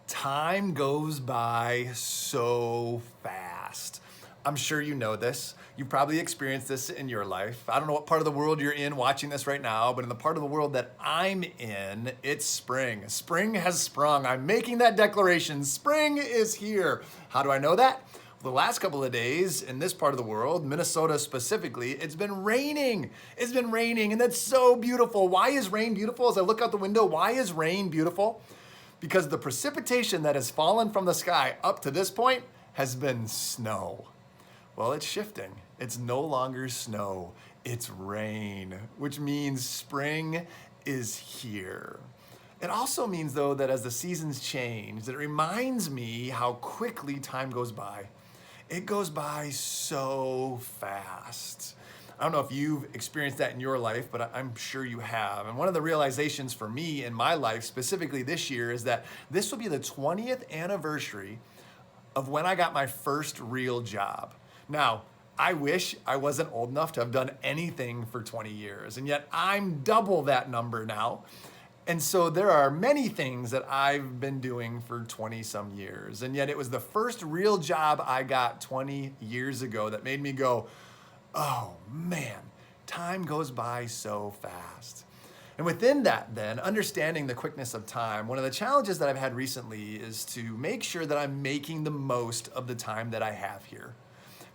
Time goes by so fast. I'm sure you know this. You've probably experienced this in your life. I don't know what part of the world you're in watching this right now, but in the part of the world that I'm in, it's spring. Spring has sprung. I'm making that declaration. Spring is here. How do I know that? The last couple of days in this part of the world, Minnesota specifically, it's been raining. It's been raining, and that's so beautiful. Why is rain beautiful? As I look out the window, why is rain beautiful? Because the precipitation that has fallen from the sky up to this point has been snow. Well, it's shifting. It's no longer snow, it's rain, which means spring is here. It also means, though, that as the seasons change, that it reminds me how quickly time goes by. It goes by so fast. I don't know if you've experienced that in your life, but I'm sure you have. And one of the realizations for me in my life, specifically this year, is that this will be the 20th anniversary of when I got my first real job. Now, I wish I wasn't old enough to have done anything for 20 years, and yet I'm double that number now. And so there are many things that I've been doing for 20 some years, and yet it was the first real job I got 20 years ago that made me go, oh man, time goes by so fast. And within that then, understanding the quickness of time, one of the challenges that I've had recently is to make sure that I'm making the most of the time that I have here.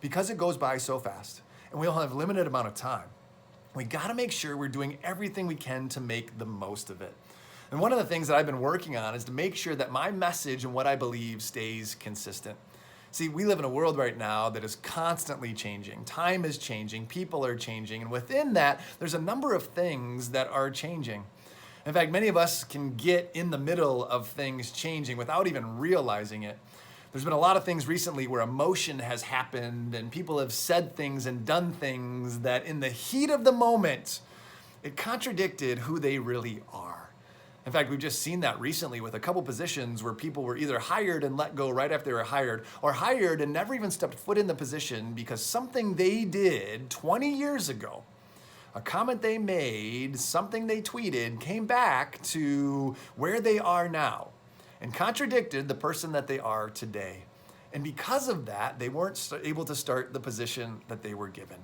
Because it goes by so fast, and we all have a limited amount of time, we gotta make sure we're doing everything we can to make the most of it. And one of the things that I've been working on is to make sure that my message and what I believe stays consistent. See, we live in a world right now that is constantly changing. Time is changing, people are changing, and within that, there's a number of things that are changing. In fact, many of us can get in the middle of things changing without even realizing it. There's been a lot of things recently where emotion has happened and people have said things and done things that in the heat of the moment, it contradicted who they really are. In fact, we've just seen that recently with a couple positions where people were either hired and let go right after they were hired, or hired and never even stepped foot in the position because something they did 20 years ago, a comment they made, something they tweeted, came back to where they are now and contradicted the person that they are today. And because of that, they weren't able to start the position that they were given.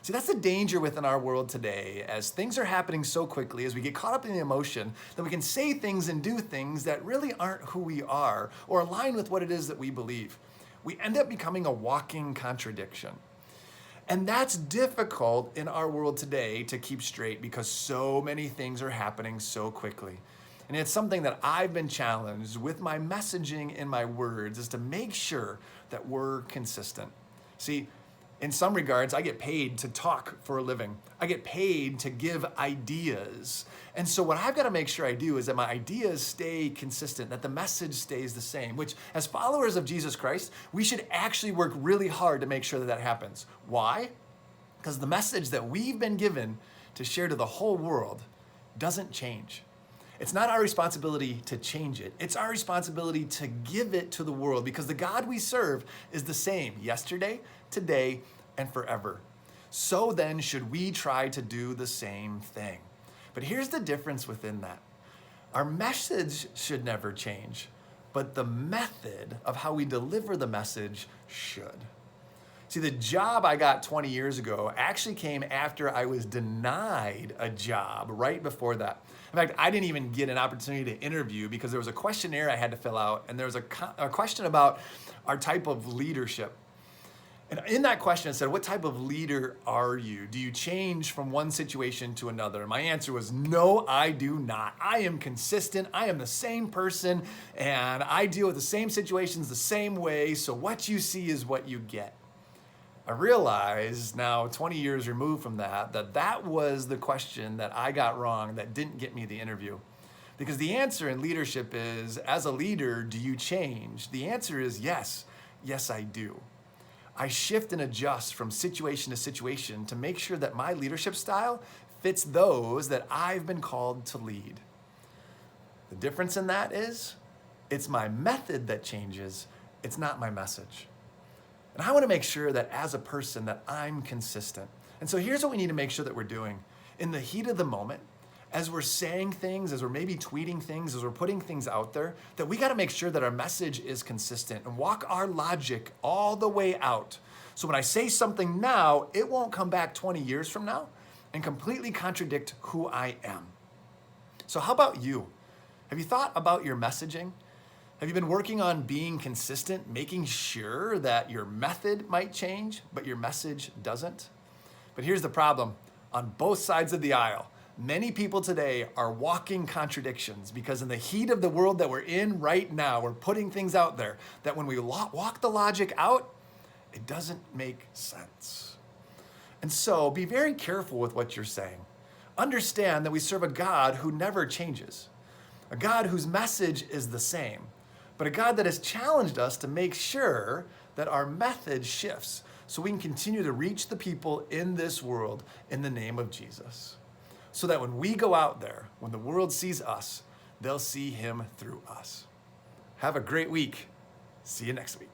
See, that's the danger within our world today as things are happening so quickly, as we get caught up in the emotion, that we can say things and do things that really aren't who we are or align with what it is that we believe. We end up becoming a walking contradiction. And that's difficult in our world today to keep straight because so many things are happening so quickly. And it's something that I've been challenged with my messaging and my words is to make sure that we're consistent. See, in some regards, I get paid to talk for a living. I get paid to give ideas. And so what I've got to make sure I do is that my ideas stay consistent, that the message stays the same, which as followers of Jesus Christ, we should actually work really hard to make sure that that happens. Why? Because the message that we've been given to share to the whole world doesn't change. It's not our responsibility to change it. It's our responsibility to give it to the world because the God we serve is the same yesterday, today, and forever. So then should we try to do the same thing. But here's the difference within that. Our message should never change, but the method of how we deliver the message should. See, the job I got 20 years ago actually came after I was denied a job right before that. In fact, I didn't even get an opportunity to interview because there was a questionnaire I had to fill out, and there was a question about our type of leadership. And in that question, it said, what type of leader are you? Do you change from one situation to another? And my answer was, no, I do not. I am consistent. I am the same person, and I deal with the same situations the same way, so what you see is what you get. I realized now, 20 years removed from that, that was the question that I got wrong that didn't get me the interview. Because the answer in leadership is, as a leader, do you change? The answer is yes. Yes, I do. I shift and adjust from situation to situation to make sure that my leadership style fits those that I've been called to lead. The difference in that is, it's my method that changes, it's not my message. And I want to make sure that as a person that I'm consistent. And so here's what we need to make sure that we're doing. In the heat of the moment, as we're saying things, as we're maybe tweeting things, as we're putting things out there, that we got to make sure that our message is consistent and walk our logic all the way out. So when I say something now, it won't come back 20 years from now and completely contradict who I am. So how about you? Have you thought about your messaging? Have you been working on being consistent, making sure that your method might change, but your message doesn't? But here's the problem. On both sides of the aisle, many people today are walking contradictions because in the heat of the world that we're in right now, we're putting things out there that when we walk the logic out, it doesn't make sense. And so be very careful with what you're saying. Understand that we serve a God who never changes, a God whose message is the same, but a God that has challenged us to make sure that our method shifts so we can continue to reach the people in this world in the name of Jesus. So that when we go out there, when the world sees us, they'll see him through us. Have a great week. See you next week.